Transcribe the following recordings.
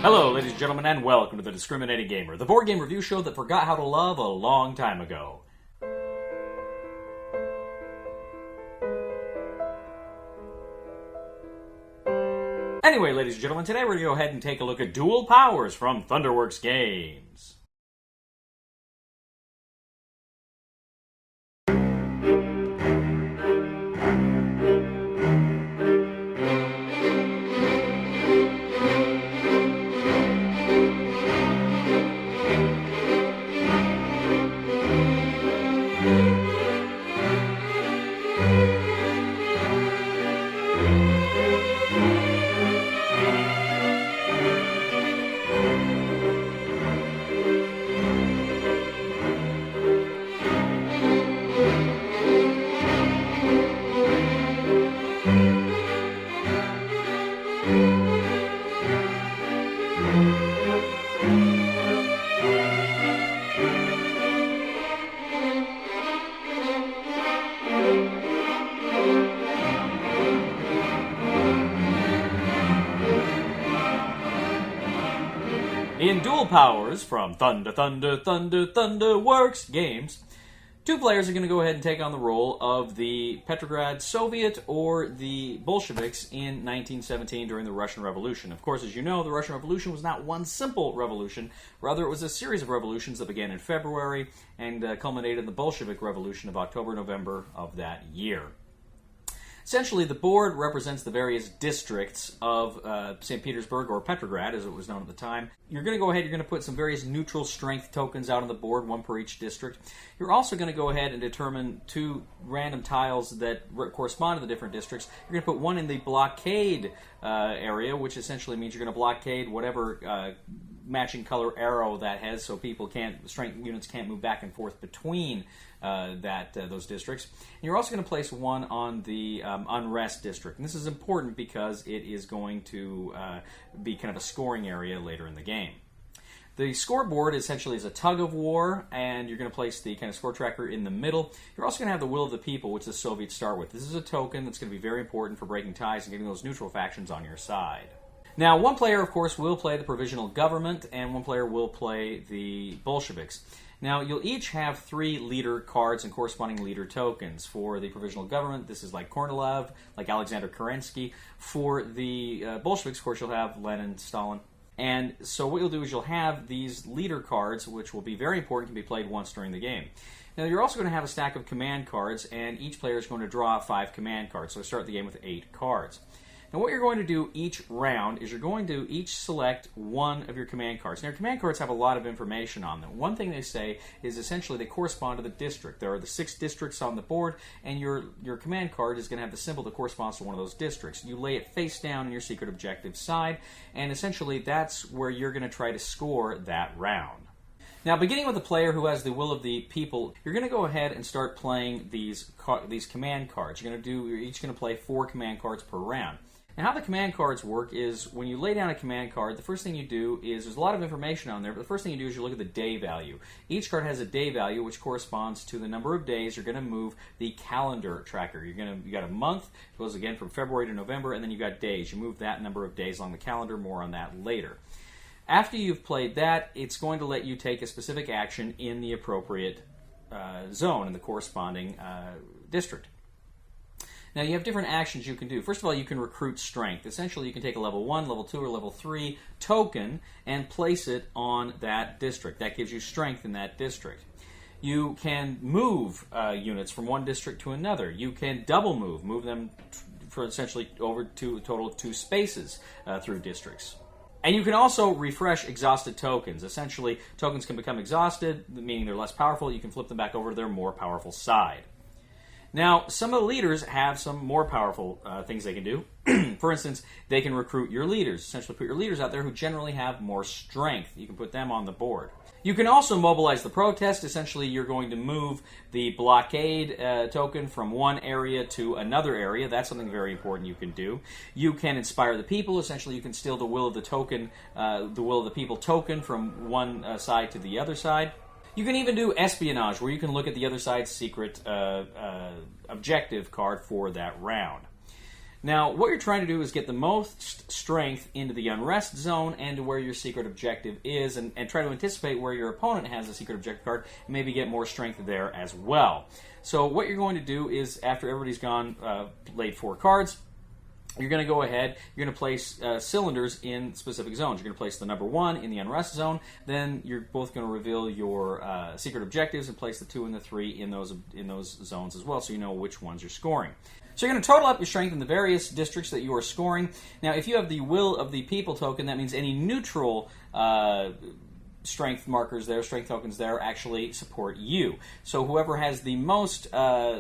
Hello, ladies and gentlemen, and welcome to The Discriminating Gamer, the board game review show that forgot how to love a long time ago. Anyway, ladies and gentlemen, today we're going to go ahead and take a look at Dual Powers from Thunderworks Games. In Dual Powers from Thunderworks Games, two players are going to go ahead and take on the role of the Petrograd Soviet or the Bolsheviks in 1917 during the Russian Revolution. Of course, as you know, the Russian Revolution was not one simple revolution. Rather, it was a series of revolutions that began in February and culminated in the Bolshevik Revolution of October-November of that year. Essentially, the board represents the various districts of St. Petersburg, or Petrograd, as it was known at the time. You're going to go ahead, you're going to put some various neutral strength tokens out on the board, one per each district. You're also going to go ahead and determine two random tiles that correspond to the different districts. You're going to put one in the blockade area, which essentially means you're going to blockade whatever matching color arrow that has, so strength units can't move back and forth between those districts. And you're also going to place one on the unrest district. And this is important because it is going to be kind of a scoring area later in the game. The scoreboard essentially is a tug of war, and you're going to place the kind of score tracker in the middle. You're also going to have the will of the people, which the Soviets start with. This is a token that's going to be very important for breaking ties and getting those neutral factions on your side. Now, one player, of course, will play the provisional government, and one player will play the Bolsheviks. Now, you'll each have 3 leader cards and corresponding leader tokens. For the provisional government, this is like Kornilov, like Alexander Kerensky. For the Bolsheviks, of course, you'll have Lenin, Stalin. And so what you'll do is you'll have these leader cards, which will be very important, can be played once during the game. Now, you're also going to have a stack of command cards, and each player is going to draw 5 command cards. So start the game with 8 cards. Now, what you're going to do each round is you're going to each select one of your command cards. Now, your command cards have a lot of information on them. One thing they say is essentially they correspond to the district. There are the 6 districts on the board, and your command card is going to have the symbol that corresponds to one of those districts. You lay it face down on your secret objective side, and essentially that's where you're going to try to score that round. Now, beginning with the player who has the will of the people, you're going to go ahead and start playing these command cards. You're each going to play 4 command cards per round. Now, how the command cards work is when you lay down a command card, the first thing you do is, there's a lot of information on there, but the first thing you do is you look at the day value. Each card has a day value, which corresponds to the number of days you're going to move the calendar tracker. You got a month, it goes again from February to November, and then you've got days. You move that number of days along the calendar, more on that later. After you've played that, it's going to let you take a specific action in the appropriate zone, in the corresponding district. Now, you have different actions you can do. First of all, you can recruit strength. Essentially, you can take a level 1, level 2, or level 3 token and place it on that district. That gives you strength in that district. You can move units from one district to another. You can double move them for essentially over to a total of 2 spaces through districts. And you can also refresh exhausted tokens. Essentially, tokens can become exhausted, meaning they're less powerful. You can flip them back over to their more powerful side. Now, some of the leaders have some more powerful things they can do. For instance, they can recruit your leaders. Essentially, put your leaders out there who generally have more strength. You can put them on the board. You can also mobilize the protest. Essentially, you're going to move the blockade token from one area to another area. That's something very important you can do. You can inspire the people. Essentially, you can steal the will of the token, the will of the people token from one side to the other side. You can even do espionage, where you can look at the other side's secret objective card for that round. Now, what you're trying to do is get the most strength into the unrest zone and to where your secret objective is, and try to anticipate where your opponent has a secret objective card, and maybe get more strength there as well. So what you're going to do is, after everybody's gone, laid 4 cards, you're going to go ahead, you're going to place cylinders in specific zones. You're going to place the number 1 in the unrest zone, then you're both going to reveal your secret objectives and place the 2 and the 3 in those zones as well, so you know which ones you're scoring. So you're going to total up your strength in the various districts that you are scoring. Now, if you have the Will of the People token, that means any neutral strength markers there, strength tokens there, actually support you. So whoever has the most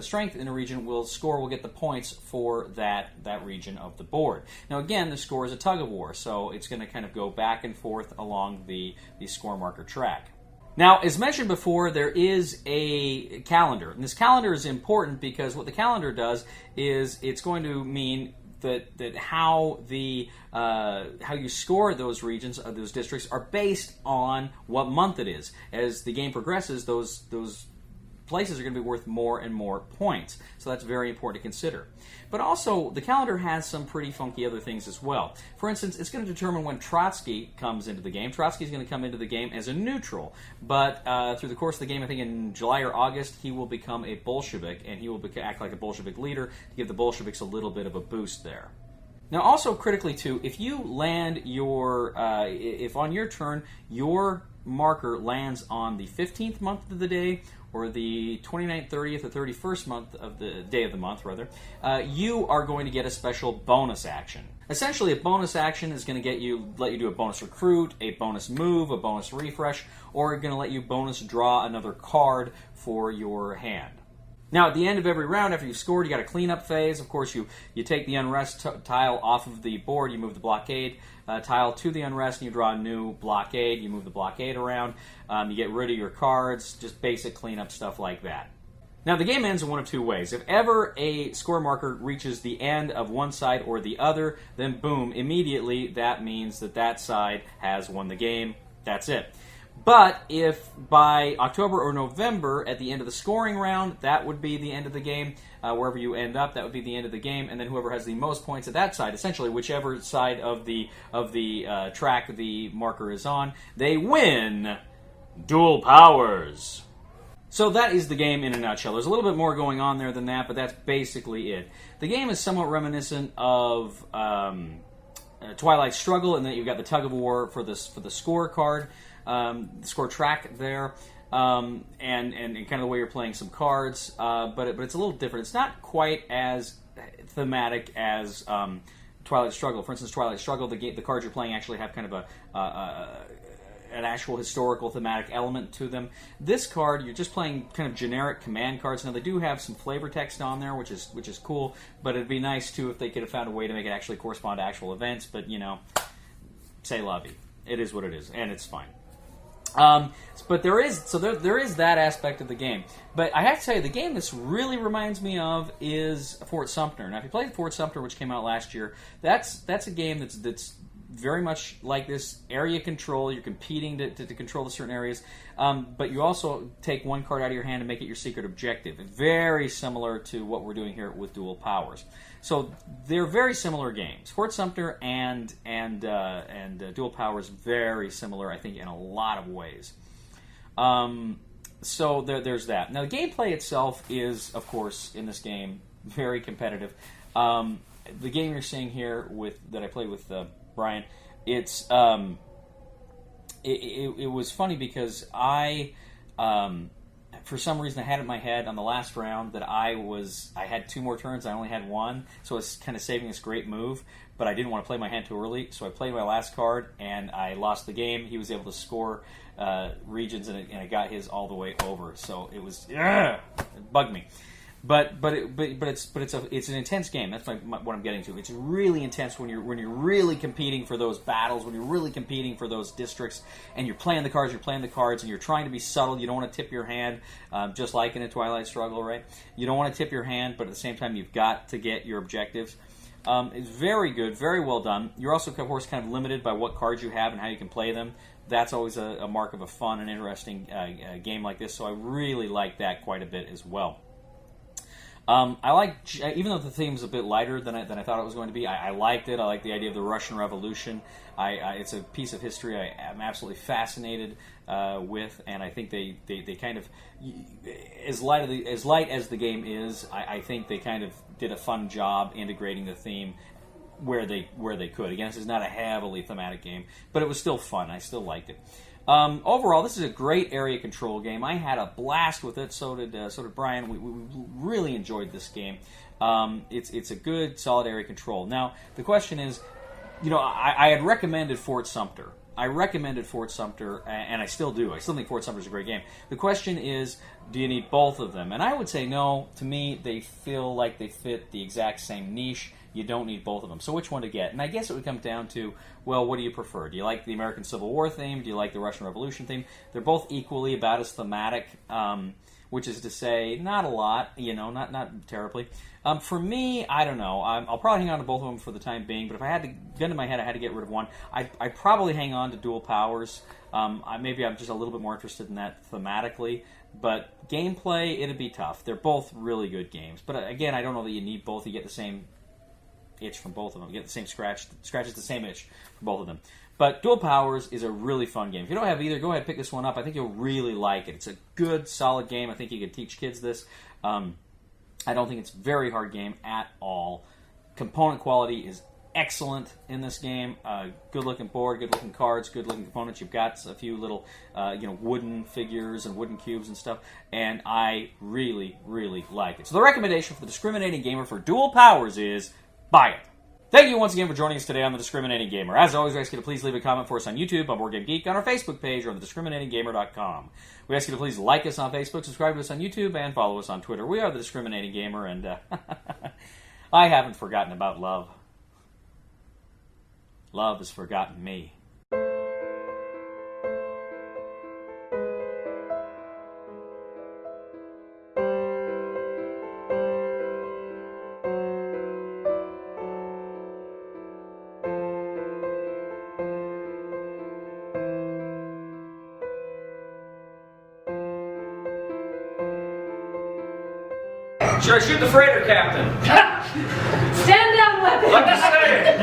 strength in a region will get the points for that region of the board. Now again, the score is a tug of war, so it's going to kind of go back and forth along the score marker track. Now, as mentioned before, there is a calendar, and this calendar is important because what the calendar does is it's going to mean that how you score those regions, those districts, are based on what month it is. As the game progresses, those places are going to be worth more and more points. So that's very important to consider. But also, the calendar has some pretty funky other things as well. For instance, it's going to determine when Trotsky comes into the game. Trotsky is going to come into the game as a neutral, but through the course of the game, I think in July or August, he will become a Bolshevik, and he will act like a Bolshevik leader to give the Bolsheviks a little bit of a boost there. Now, also critically too, if you land if on your turn your marker lands on the 15th month of the day, or the 29th, 30th, or 31st month of the day of the month, rather, you are going to get a special bonus action. Essentially, a bonus action is going to let you do a bonus recruit, a bonus move, a bonus refresh, or going to let you bonus draw another card for your hand. Now, at the end of every round, after you've scored, you got a cleanup phase. Of course, you take the unrest tile off of the board, you move the blockade tile to the unrest, and you draw a new blockade. You move the blockade around, you get rid of your cards, just basic cleanup stuff like that. Now, the game ends in one of 2 ways. If ever a score marker reaches the end of one side or the other, then boom, immediately that means that side has won the game. That's it. But if by October or November, at the end of the scoring round, that would be the end of the game. Wherever you end up, that would be the end of the game. And then whoever has the most points at that side, essentially whichever side of the track the marker is on, they win dual powers. So that is the game in a nutshell. There's a little bit more going on there than that, but that's basically it. The game is somewhat reminiscent of Twilight Struggle, in that you've got the tug of war for the score card. The score track there, and kind of the way you're playing some cards, but it's a little different. It's not quite as thematic as Twilight Struggle. For instance, Twilight Struggle, the cards you're playing actually have kind of an actual historical thematic element to them. This card, you're just playing kind of generic command cards. Now, they do have some flavor text on there, which is cool, but it'd be nice too if they could have found a way to make it actually correspond to actual events. But say la vie. It is what it is, and it's fine. But there is that aspect of the game. But I have to tell you, the game this really reminds me of is Fort Sumter. Now, if you played Fort Sumter, which came out last year, that's a game that's very much like this area control. You're competing to control the certain areas, but you also take one card out of your hand and make it your secret objective. Very similar to what we're doing here with Dual Powers. So they're very similar games. Fort Sumter and Dual Powers, very similar, I think, in a lot of ways. So there's that. Now, the gameplay itself is, of course, in this game, very competitive. The game you're seeing here that I played with Brian, it was funny because I for some reason I had it in my head on the last round that I had 2 more turns. I only had 1, so I was kind of saving this great move, but I didn't want to play my hand too early, so I played my last card and I lost the game. He was able to score regions, and I got his all the way over. So it was it bugged me. But it's an intense game. That's what I'm getting to. It's really intense when you're really competing for those battles, when you're really competing for those districts, and you're playing the cards, and you're trying to be subtle. You don't want to tip your hand, just like in a Twilight Struggle, right? You don't want to tip your hand, but at the same time, you've got to get your objectives. It's very good, very well done. You're also, of course, kind of limited by what cards you have and how you can play them. That's always a mark of a fun and interesting game like this. So I really like that quite a bit as well. I like, even though the theme's a bit lighter than I thought it was going to be, I liked it. I like the idea of the Russian Revolution. It's a piece of history I am absolutely fascinated with, and I think they kind of, as light as the game is, I think they kind of did a fun job integrating the theme where they could. Again, this is not a heavily thematic game, but it was still fun. I still liked it. Overall, this is a great area control game. I had a blast with it. So did Brian. We really enjoyed this game. It's a good, solid area control. Now, the question is, I had recommended Fort Sumter. And I still do. I still think Fort Sumter is a great game. The question is, do you need both of them? And I would say no. To me, they feel like they fit the exact same niche. You don't need both of them. So which one to get? And I guess it would come down to, well, what do you prefer? Do you like the American Civil War theme? Do you like the Russian Revolution theme? They're both equally about as thematic, which is to say, not a lot, not terribly. For me, I don't know. I'll probably hang on to both of them for the time being, but if I had the gun to my head, I had to get rid of one. I'd probably hang on to Dual Powers. Maybe I'm just a little bit more interested in that thematically. But gameplay, it'd be tough. They're both really good games. But again, I don't know that you need both. You get the same itch from both of them. You get the same scratches the same itch from both of them. But Dual Powers is a really fun game. If you don't have either, go ahead and pick this one up. I think you'll really like it. It's a good, solid game. I think you could teach kids this. I don't think it's a very hard game at all. Component quality is excellent in this game. Good-looking board, good-looking cards, good-looking components. You've got a few little, wooden figures and wooden cubes and stuff, and I really, really like it. So the recommendation for the discriminating gamer for Dual Powers is buy it. Thank you once again for joining us today on The Discriminating Gamer. As always, we ask you to please leave a comment for us on YouTube, on Board Game Geek, on our Facebook page, or on thediscriminatinggamer.com. We ask you to please like us on Facebook, subscribe to us on YouTube, and follow us on Twitter. We are The Discriminating Gamer, and I haven't forgotten about love. Love has forgotten me. Should I shoot the freighter captain? Stand down, weapons! I'm just saying.